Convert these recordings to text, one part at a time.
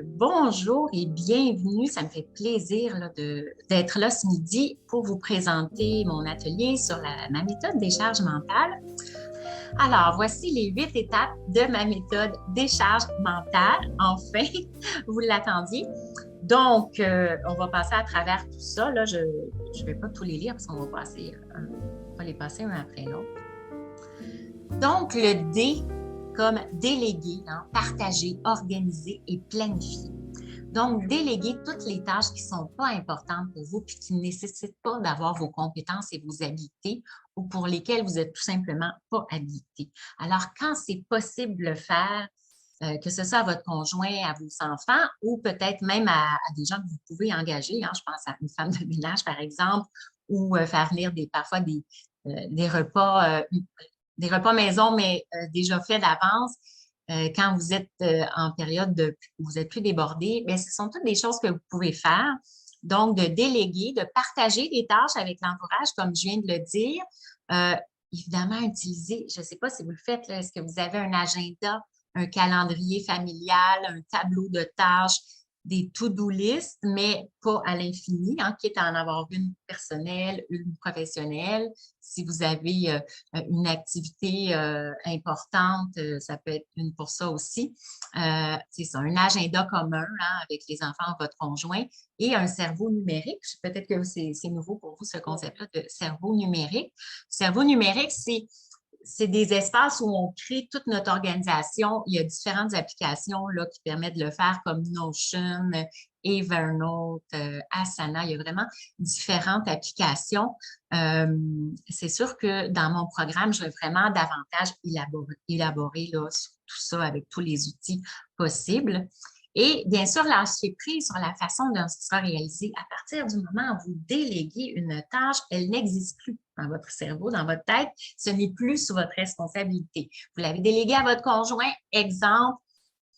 Bonjour et bienvenue. Ça me fait plaisir là, d'être là ce midi pour vous présenter mon atelier sur ma méthode des charges mentales. Alors, voici les 8 étapes de ma méthode des charges mentales. Enfin, vous l'attendiez. Donc, on va passer à travers tout ça. Là, je ne vais pas tous les lire parce qu'on va les passer un après l'autre. Donc, le D comme déléguer, hein, partager, organiser et planifier. Donc, déléguer toutes les tâches qui ne sont pas importantes pour vous puis qui ne nécessitent pas d'avoir vos compétences et vos habiletés ou pour lesquelles vous n'êtes tout simplement pas habilité. Alors, quand c'est possible de le faire, que ce soit à votre conjoint, à vos enfants ou peut-être même à des gens que vous pouvez engager, hein, je pense à une femme de ménage, par exemple, ou faire venir parfois des repas maison, mais déjà faits d'avance. Quand vous êtes en période où vous êtes plus débordé, bien, ce sont toutes des choses que vous pouvez faire. Donc, de déléguer, de partager des tâches avec l'entourage, comme je viens de le dire. Euh, Évidemment, utiliser, je ne sais pas si vous le faites, est-ce que vous avez un agenda, un calendrier familial, un tableau de tâches, des to-do list, mais pas à l'infini, hein, quitte à en avoir une personnelle, une professionnelle. Si vous avez une activité importante, ça peut être une pour ça aussi. C'est ça, un agenda commun hein, avec les enfants, votre conjoint et un cerveau numérique. Peut-être que c'est nouveau pour vous, ce concept-là de cerveau numérique. Cerveau numérique, c'est des espaces où on crée toute notre organisation. Il y a différentes applications là, qui permettent de le faire comme Notion, Evernote, Asana. Il y a vraiment différentes applications. C'est sûr que dans mon programme, je vais vraiment davantage élaborer là, sur tout ça avec tous les outils possibles. Et bien sûr, lâcher prise sur la façon dont ce sera réalisé. À partir du moment où vous déléguez une tâche, elle n'existe plus dans votre cerveau, dans votre tête. Ce n'est plus sous votre responsabilité. Vous l'avez délégué à votre conjoint. Exemple,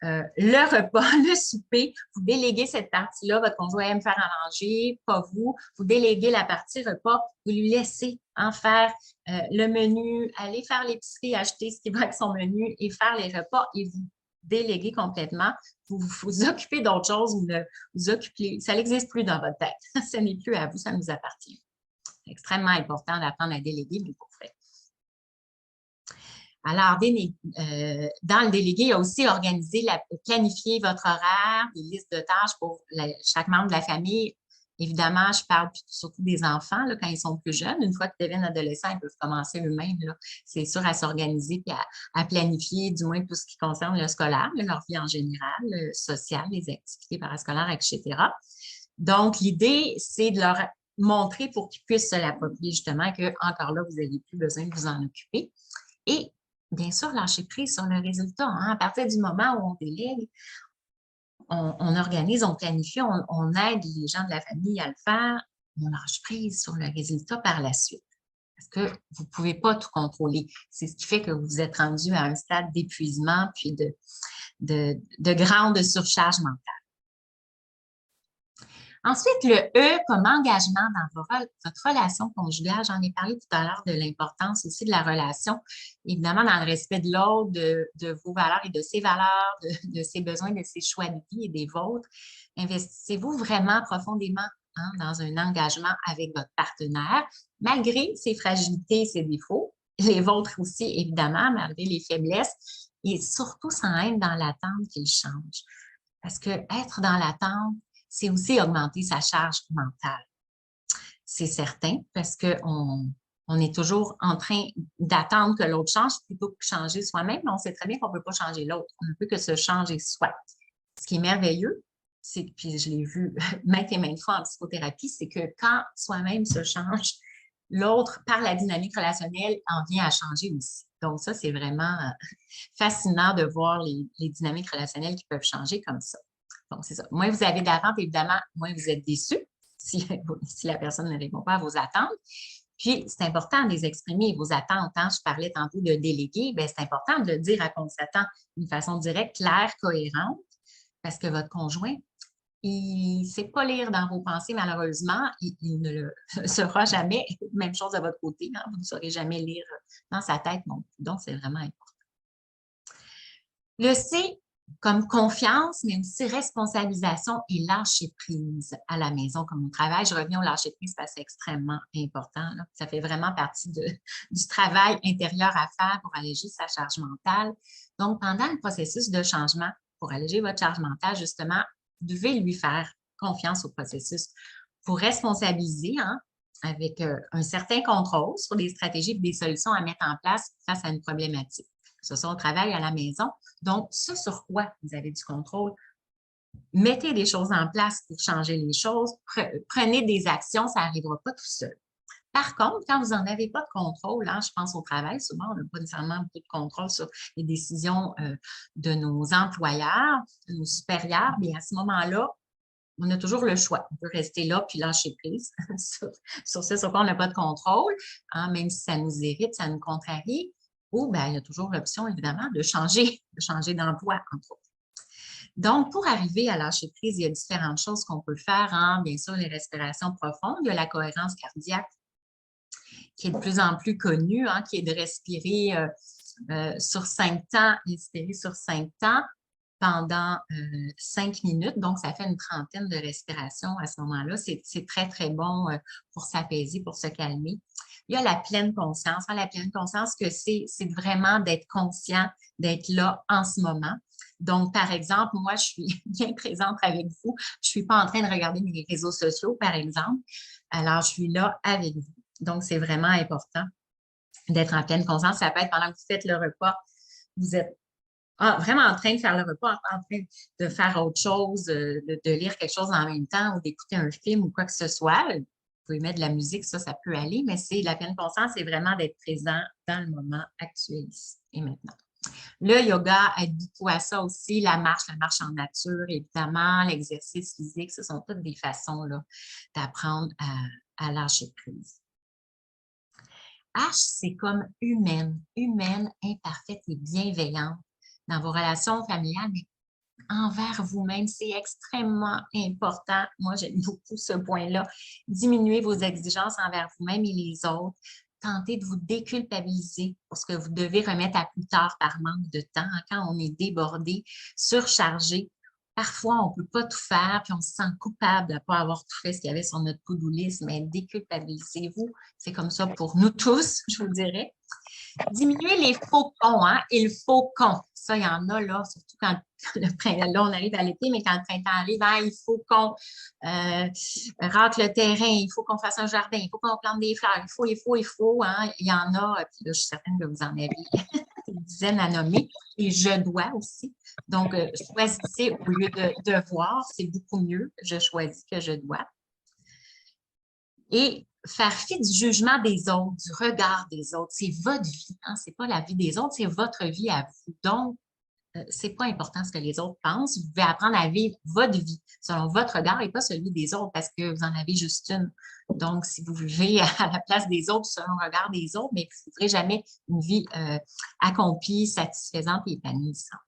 le repas, le souper, vous déléguez cette partie-là, votre conjoint aime faire à manger, pas vous. Vous déléguez la partie repas, vous lui laissez en faire le menu, aller faire l'épicerie, acheter ce qui va avec son menu et faire les repas et vous déléguez complètement. Vous vous occupez d'autre chose, vous ne vous occupez, ça n'existe plus dans votre tête. Ce n'est plus à vous, ça nous appartient. C'est extrêmement important d'apprendre à déléguer, mais pour vrai. Alors, dans le délégué, il y a aussi planifier votre horaire, des listes de tâches pour chaque membre de la famille. Évidemment, je parle surtout des enfants là, quand ils sont plus jeunes. Une fois qu'ils deviennent adolescents, ils peuvent commencer eux-mêmes, c'est sûr, à s'organiser et à planifier du moins tout ce qui concerne le scolaire, leur vie en général, le social, les activités parascolaires, etc. Donc, l'idée, c'est de leur montrer pour qu'ils puissent se l'approprier justement que encore là, vous n'avez plus besoin de vous en occuper. Et bien sûr, lâcher prise sur le résultat. Hein. À partir du moment où on délègue, on organise, on planifie, on aide les gens de la famille à le faire, on lâche prise sur le résultat par la suite. Parce que vous ne pouvez pas tout contrôler. C'est ce qui fait que vous êtes rendu à un stade d'épuisement puis de grande surcharge mentale. Ensuite, le E comme engagement dans votre relation conjugale. J'en ai parlé tout à l'heure de l'importance aussi de la relation, évidemment dans le respect de l'autre, de vos valeurs et de ses valeurs, de ses besoins, de ses choix de vie et des vôtres. Investissez-vous vraiment profondément hein, dans un engagement avec votre partenaire, malgré ses fragilités et ses défauts, les vôtres aussi, évidemment, malgré les faiblesses, et surtout sans être dans l'attente qu'il change. Parce que être dans l'attente, c'est aussi augmenter sa charge mentale. C'est certain, parce qu'on est toujours en train d'attendre que l'autre change plutôt que changer soi-même, mais on sait très bien qu'on ne peut pas changer l'autre. On ne peut que se changer soi. Ce qui est merveilleux, puis je l'ai vu maintes et maintes fois en psychothérapie, c'est que quand soi-même se change, l'autre, par la dynamique relationnelle, en vient à changer aussi. Donc ça, c'est vraiment fascinant de voir les dynamiques relationnelles qui peuvent changer comme ça. Donc, c'est ça. Moins vous avez d'attentes, évidemment, moins vous êtes déçus si la personne ne répond pas à vos attentes. Puis, c'est important de les exprimer, vos attentes. Hein? Je parlais tantôt de déléguer. Bien, c'est important de le dire à qu'on s'attend d'une façon directe, claire, cohérente, parce que votre conjoint, il ne sait pas lire dans vos pensées, malheureusement. Il ne le saura jamais. Même chose de votre côté. Hein? Vous ne saurez jamais lire dans sa tête non plus. Donc, c'est vraiment important. Le C, comme confiance, mais aussi responsabilisation et lâcher prise à la maison comme au travail. Je reviens au lâcher prise parce que c'est extrêmement important, là. Ça fait vraiment partie du travail intérieur à faire pour alléger sa charge mentale. Donc, pendant le processus de changement, pour alléger votre charge mentale, justement, vous devez lui faire confiance au processus. Pour responsabiliser, hein, avec un certain contrôle sur des stratégies et des solutions à mettre en place face à une problématique, que ce soit au travail, à la maison. Donc, ce sur quoi vous avez du contrôle, mettez des choses en place pour changer les choses, prenez des actions, ça n'arrivera pas tout seul. Par contre, quand vous n'en avez pas de contrôle, hein, je pense au travail, souvent on n'a pas nécessairement beaucoup de contrôle sur les décisions de nos employeurs, de nos supérieurs, bien à ce moment-là, on a toujours le choix. On peut rester là puis lâcher prise sur ce sur quoi on n'a pas de contrôle, hein, même si ça nous irrite, ça nous contrarie. Ou bien, il y a toujours l'option, évidemment, de changer d'emploi, entre autres. Donc, pour arriver à lâcher prise, il y a différentes choses qu'on peut faire, hein. Bien sûr, les respirations profondes, il y a la cohérence cardiaque qui est de plus en plus connue, hein, qui est de respirer sur 5 temps, respirer sur 5 temps pendant 5 minutes. Donc, ça fait une trentaine de respirations à ce moment-là. C'est très, très bon pour s'apaiser, pour se calmer. Il y a la pleine conscience. Hein, la pleine conscience, que c'est vraiment d'être conscient, d'être là en ce moment. Donc, par exemple, moi, je suis bien présente avec vous. Je ne suis pas en train de regarder mes réseaux sociaux, par exemple. Alors, je suis là avec vous. Donc, c'est vraiment important d'être en pleine conscience. Ça peut être pendant que vous faites le repas, vous êtes vraiment en train de faire le repas, en train de faire autre chose, de lire quelque chose en même temps ou d'écouter un film ou quoi que ce soit. Vous pouvez mettre de la musique, ça peut aller, mais c'est la pleine conscience, c'est vraiment d'être présent dans le moment actuel ici et maintenant. Le yoga aide beaucoup à ça aussi, la marche en nature, évidemment, l'exercice physique, ce sont toutes des façons d'apprendre à lâcher prise. H, c'est comme humaine, imparfaite et bienveillante dans vos relations familiales, mais envers vous-même, c'est extrêmement important. Moi, j'aime beaucoup ce point-là. Diminuez vos exigences envers vous-même et les autres. Tentez de vous déculpabiliser pour ce que vous devez remettre à plus tard par manque de temps. Quand on est débordé, surchargé, parfois, on ne peut pas tout faire, puis on se sent coupable de ne pas avoir tout fait ce qu'il y avait sur notre to-do list, mais déculpabilisez-vous. C'est comme ça pour nous tous, je vous dirais. Diminuer les faux cons, hein, et le faux con. Ça, il y en a, là, surtout quand là, on arrive à l'été, mais quand le printemps arrive, hein, il faut qu'on racle le terrain, il faut qu'on fasse un jardin, il faut qu'on plante des fleurs, il faut, hein, il y en a, puis là, je suis certaine que vous en avez des dizaines à nommer, et je dois aussi. Donc, choisissez au lieu de devoir, c'est beaucoup mieux, je choisis que je dois. Et faire fi du jugement des autres, du regard des autres. C'est votre vie, hein? Ce n'est pas la vie des autres, c'est votre vie à vous. Donc, ce n'est pas important ce que les autres pensent. Vous pouvez apprendre à vivre votre vie selon votre regard et pas celui des autres parce que vous en avez juste une. Donc, si vous vivez à la place des autres selon le regard des autres, mais vous ne ferez jamais une vie accomplie, satisfaisante et épanouissante.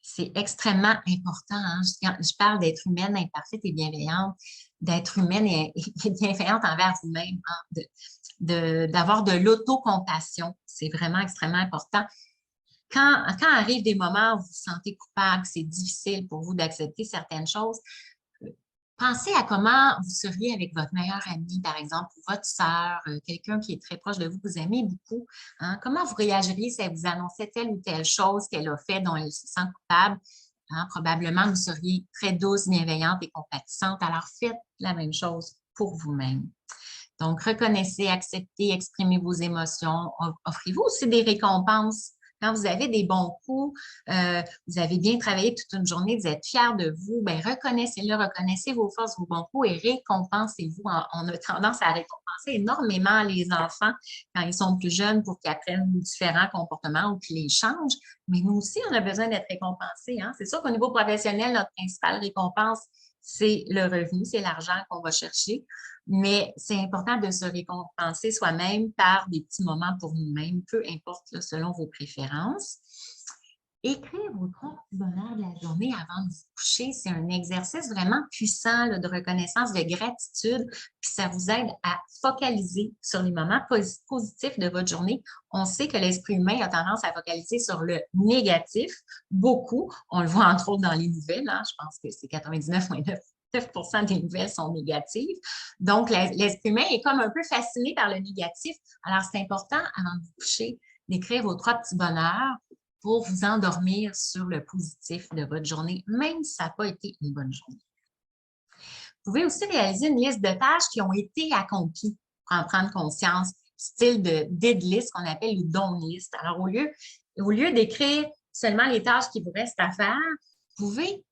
C'est extrêmement important, hein. Je parle d'être humaine, imparfaite et bienveillante, d'être humaine et bienveillante envers vous-même, hein, d'avoir de l'autocompassion. C'est vraiment extrêmement important. Quand arrivent des moments où vous vous sentez coupable, que c'est difficile pour vous d'accepter certaines choses, pensez à comment vous seriez avec votre meilleure amie, par exemple, ou votre sœur, quelqu'un qui est très proche de vous, que vous aimez beaucoup. Hein? Comment vous réagiriez si elle vous annonçait telle ou telle chose qu'elle a fait dont elle se sent coupable? Hein? Probablement, vous seriez très douce, bienveillante et compatissante. Alors, faites la même chose pour vous-même. Donc, reconnaissez, acceptez, exprimez vos émotions. Offrez-vous aussi des récompenses. Quand vous avez des bons coups, vous avez bien travaillé toute une journée, vous êtes fiers de vous, bien, reconnaissez-le, reconnaissez vos forces, vos bons coups et récompensez-vous. On a tendance à récompenser énormément les enfants quand ils sont plus jeunes pour qu'ils apprennent différents comportements ou qu'ils les changent. Mais nous aussi, on a besoin d'être récompensés, hein? C'est sûr qu'au niveau professionnel, notre principale récompense, c'est le revenu, c'est l'argent qu'on va chercher. Mais c'est important de se récompenser soi-même par des petits moments pour nous-mêmes, peu importe là, selon vos préférences. Écrire vos 3 petits bonheurs de la journée avant de vous coucher, c'est un exercice vraiment puissant là, de reconnaissance, de gratitude, puis ça vous aide à focaliser sur les moments positifs de votre journée. On sait que l'esprit humain a tendance à focaliser sur le négatif, beaucoup. On le voit entre autres dans les nouvelles, hein, je pense que c'est 99,9% des nouvelles sont négatives. Donc, l'esprit humain est comme un peu fasciné par le négatif. Alors, c'est important, avant de vous coucher, d'écrire vos 3 petits bonheurs pour vous endormir sur le positif de votre journée, même si ça n'a pas été une bonne journée. Vous pouvez aussi réaliser une liste de tâches qui ont été accomplies pour en prendre conscience, style de did list qu'on appelle ou done list. Alors, au lieu d'écrire seulement les tâches qui vous restent à faire, vous pouvez,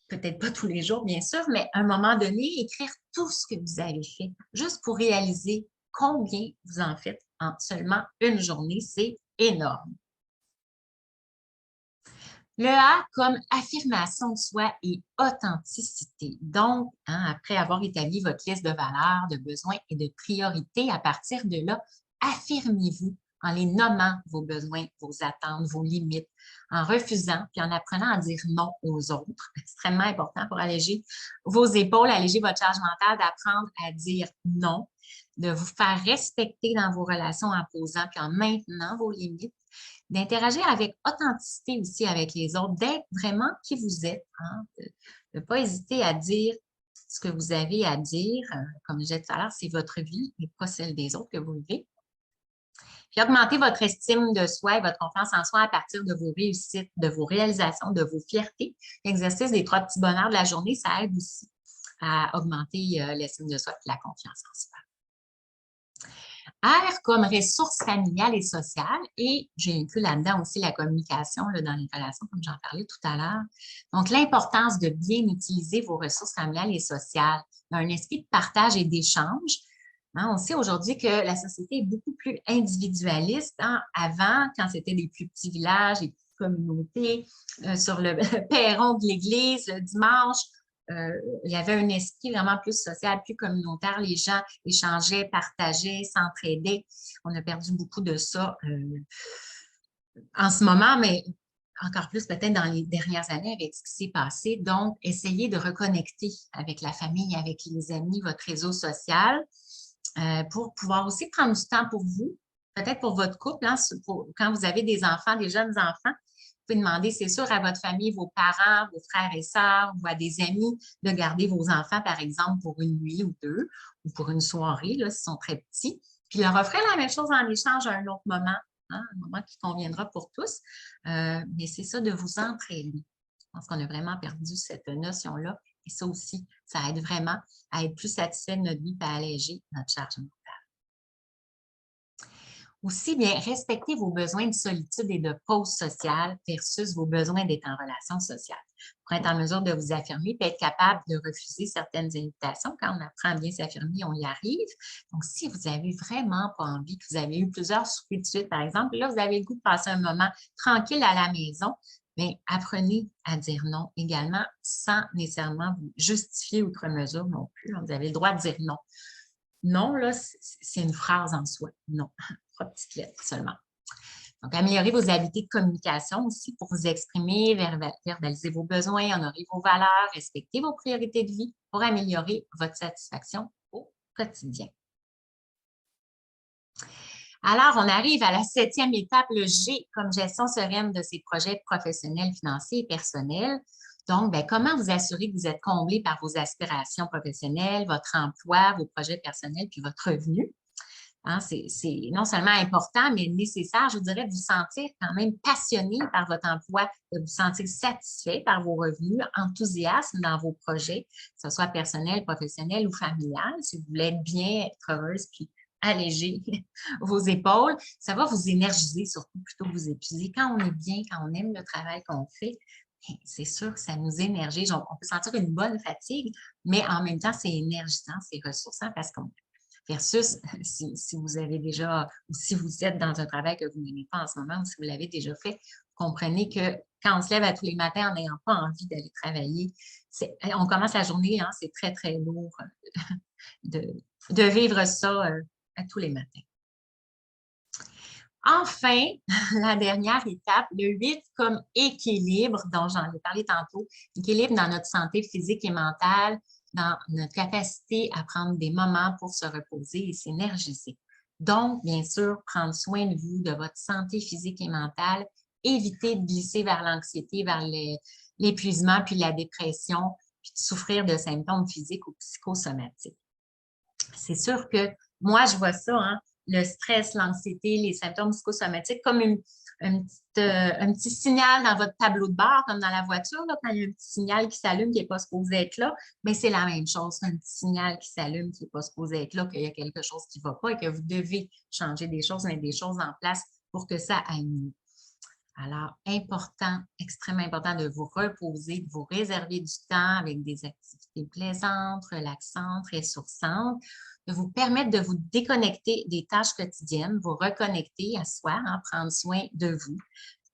peut-être pas tous les jours, bien sûr, mais à un moment donné, écrire tout ce que vous avez fait, juste pour réaliser combien vous en faites en seulement une journée. C'est énorme. Le A comme affirmation de soi et authenticité. Donc, après avoir établi votre liste de valeurs, de besoins et de priorités, à partir de là, affirmez-vous en les nommant vos besoins, vos attentes, vos limites, en refusant puis en apprenant à dire non aux autres. Extrêmement important pour alléger vos épaules, alléger votre charge mentale, d'apprendre à dire non, de vous faire respecter dans vos relations en posant puis en maintenant vos limites, d'interagir avec authenticité aussi avec les autres, d'être vraiment qui vous êtes, hein, de ne pas hésiter à dire ce que vous avez à dire. Comme je disais tout à l'heure, c'est votre vie et pas celle des autres que vous vivez. Puis augmenter votre estime de soi et votre confiance en soi à partir de vos réussites, de vos réalisations, de vos fiertés. L'exercice des 3 petits bonheurs de la journée, ça aide aussi à augmenter l'estime de soi et la confiance en soi. R comme ressources familiales et sociales, et j'ai inclus là-dedans aussi la communication là, dans les relations, comme j'en parlais tout à l'heure. Donc, l'importance de bien utiliser vos ressources familiales et sociales dans un esprit de partage et d'échange. Hein, on sait aujourd'hui que la société est beaucoup plus individualiste. Hein. Avant, quand c'était des plus petits villages, des petites communautés, sur le perron de l'église le dimanche, il y avait un esprit vraiment plus social, plus communautaire. Les gens échangeaient, partageaient, s'entraidaient. On a perdu beaucoup de ça en ce moment, mais encore plus peut-être dans les dernières années avec ce qui s'est passé. Donc, essayez de reconnecter avec la famille, avec les amis, votre réseau social, pour pouvoir aussi prendre du temps pour vous, peut-être pour votre couple, hein, quand vous avez des enfants, des jeunes enfants. Vous pouvez demander, c'est sûr, à votre famille, vos parents, vos frères et sœurs ou à des amis de garder vos enfants, par exemple, pour une nuit ou 2 ou pour une soirée, là, s'ils sont très petits. Puis leur offrir la même chose en échange à un autre moment, hein, un moment qui conviendra pour tous. Mais c'est ça, de vous entraider. Je pense qu'on a vraiment perdu cette notion-là. Et ça aussi, ça aide vraiment à être plus satisfait de notre vie et à alléger notre charge mentale. Aussi, bien, respectez vos besoins de solitude et de pause sociale versus vos besoins d'être en relation sociale. Pour être en mesure de vous affirmer et être capable de refuser certaines invitations, quand on apprend à bien s'affirmer, on y arrive. Donc, si vous avez vraiment pas envie, que vous avez eu plusieurs soupers de suite, par exemple, là, vous avez le goût de passer un moment tranquille à la maison, bien, apprenez à dire non également sans nécessairement vous justifier outre mesure non plus. Vous avez le droit de dire non. Non, là, c'est une phrase en soi. Non, 3 petites lettres seulement. Donc, améliorer vos habiletés de communication aussi pour vous exprimer, verbaliser vos besoins, honorer vos valeurs, respecter vos priorités de vie pour améliorer votre satisfaction au quotidien. Alors, on arrive à la 7e étape, le G, comme gestion sereine de ses projets professionnels, financiers et personnels. Donc, bien, comment vous assurer que vous êtes comblé par vos aspirations professionnelles, votre emploi, vos projets personnels, puis votre revenu? Hein, c'est non seulement important, mais nécessaire, je vous dirais, de vous sentir quand même passionné par votre emploi, de vous sentir satisfait par vos revenus, enthousiasme dans vos projets, que ce soit personnel, professionnel ou familial, si vous voulez être bien, être heureuse, puis alléger vos épaules, ça va vous énergiser, surtout plutôt que vous épuiser. Quand on est bien, quand on aime le travail qu'on fait, c'est sûr que ça nous énergise. On peut sentir une bonne fatigue, mais en même temps, c'est énergisant, c'est ressourçant parce qu'on versus si vous avez déjà, ou si vous êtes dans un travail que vous n'aimez pas en ce moment, ou si vous l'avez déjà fait, comprenez que quand on se lève à tous les matins en n'ayant pas envie d'aller travailler, on commence la journée, hein, c'est très, très lourd de vivre ça à tous les matins. Enfin, la dernière étape, le 8 comme équilibre, dont j'en ai parlé tantôt, équilibre dans notre santé physique et mentale, dans notre capacité à prendre des moments pour se reposer et s'énergiser. Donc, bien sûr, prendre soin de vous, de votre santé physique et mentale, éviter de glisser vers l'anxiété, vers l'épuisement, puis la dépression, puis de souffrir de symptômes physiques ou psychosomatiques. C'est sûr que moi, je vois ça, hein, le stress, l'anxiété, les symptômes psychosomatiques, comme un petit signal dans votre tableau de bord, comme dans la voiture, là, quand il y a un petit signal qui s'allume qui n'est pas supposé être là, mais c'est la même chose, un petit signal qui s'allume qui n'est pas supposé être là, qu'il y a quelque chose qui ne va pas et que vous devez changer des choses, mettre des choses en place pour que ça aille mieux. Alors, important, extrêmement important de vous reposer, de vous réserver du temps avec des activités plaisantes, relaxantes, ressourçantes, de vous permettre de vous déconnecter des tâches quotidiennes, vous reconnecter à soi, hein, prendre soin de vous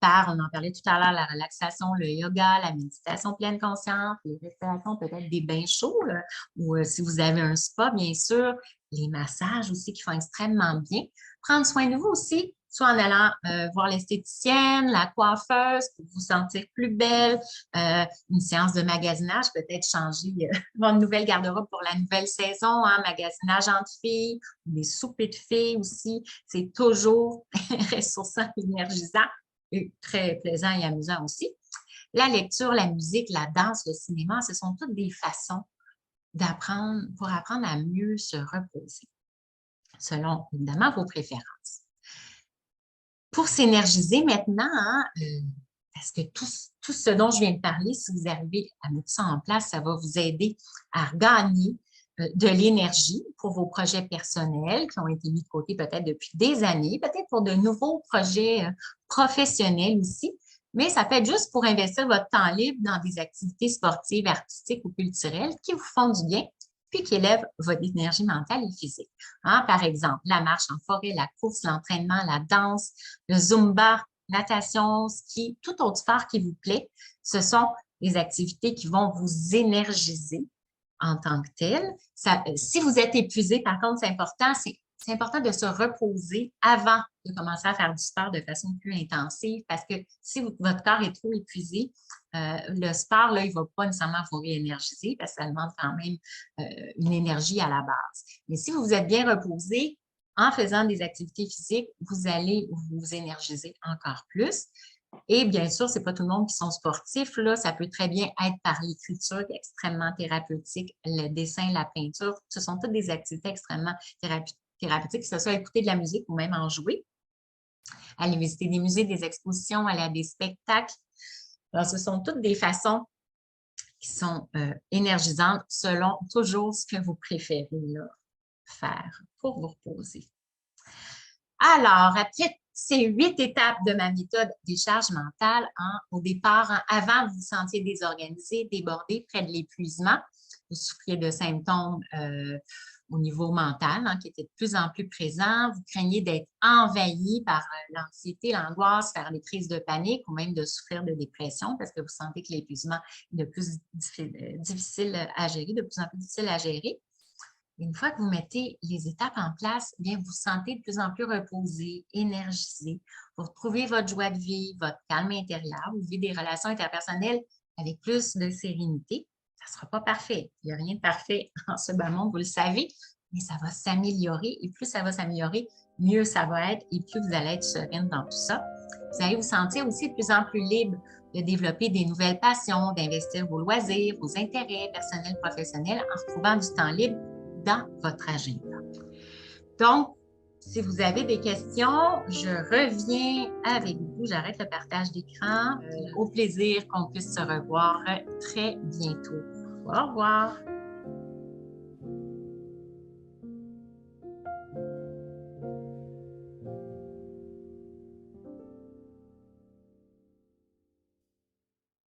par, on en parlait tout à l'heure, la relaxation, le yoga, la méditation pleine conscience, les respirations, peut-être des bains chauds, là, ou si vous avez un spa, bien sûr, les massages aussi qui font extrêmement bien. Prendre soin de vous aussi, soit en allant voir l'esthéticienne, la coiffeuse pour vous sentir plus belle, une séance de magasinage, peut-être changer votre nouvelle garde-robe pour la nouvelle saison, hein, magasinage entre filles, des soupers de filles aussi, c'est toujours ressourçant, énergisant et très plaisant et amusant aussi. La lecture, la musique, la danse, le cinéma, ce sont toutes des façons d'apprendre, pour apprendre à mieux se reposer, selon évidemment vos préférences. Pour s'énergiser maintenant, hein, parce que tout ce dont je viens de parler, si vous arrivez à mettre ça en place, ça va vous aider à regagner de l'énergie pour vos projets personnels qui ont été mis de côté peut-être depuis des années, peut-être pour de nouveaux projets professionnels aussi, mais ça peut être juste pour investir votre temps libre dans des activités sportives, artistiques ou culturelles qui vous font du bien puis qui élèvent votre énergie mentale et physique. Hein, par exemple, la marche en forêt, la course, l'entraînement, la danse, le zumba, natation, ski, tout autre sport qui vous plaît, ce sont des activités qui vont vous énergiser en tant que telles. Si vous êtes épuisé, par contre, c'est important de se reposer avant de commencer à faire du sport de façon plus intensive parce que si votre corps est trop épuisé, le sport, là, il ne va pas nécessairement vous réénergiser parce que ça demande quand même une énergie à la base. Mais si vous êtes bien reposé, en faisant des activités physiques, vous allez vous énergiser encore plus. Et bien sûr, ce n'est pas tout le monde qui sont sportifs. Là, ça peut très bien être par l'écriture extrêmement thérapeutique, le dessin, la peinture. Ce sont toutes des activités extrêmement thérapeutiques, que ce soit écouter de la musique ou même en jouer. Aller visiter des musées, des expositions, aller à des spectacles. Alors, ce sont toutes des façons qui sont énergisantes selon toujours ce que vous préférez là, faire pour vous reposer. Alors, après ces 8 étapes de ma méthode des charges mentales, hein, au départ, hein, avant, vous vous sentiez désorganisé, débordé, près de l'épuisement. Vous souffriez de symptômes au niveau mental hein, qui étaient de plus en plus présents. Vous craignez d'être envahi par l'anxiété, l'angoisse, faire des crises de panique ou même de souffrir de dépression parce que vous sentez que l'épuisement est de plus difficile à gérer, de plus en plus difficile à gérer. Une fois que vous mettez les étapes en place, bien, vous vous sentez de plus en plus reposé, énergisé. Vous retrouvez votre joie de vivre, votre calme intérieur. Vous vivez des relations interpersonnelles avec plus de sérénité. Ça ne sera pas parfait. Il n'y a rien de parfait en ce bas monde, vous le savez, mais ça va s'améliorer. Et plus ça va s'améliorer, mieux ça va être et plus vous allez être sereine dans tout ça. Vous allez vous sentir aussi de plus en plus libre de développer des nouvelles passions, d'investir vos loisirs, vos intérêts personnels, professionnels en retrouvant du temps libre dans votre agenda. Donc, si vous avez des questions, je reviens avec vous. J'arrête le partage d'écran. Au plaisir qu'on puisse se revoir très bientôt. Au revoir.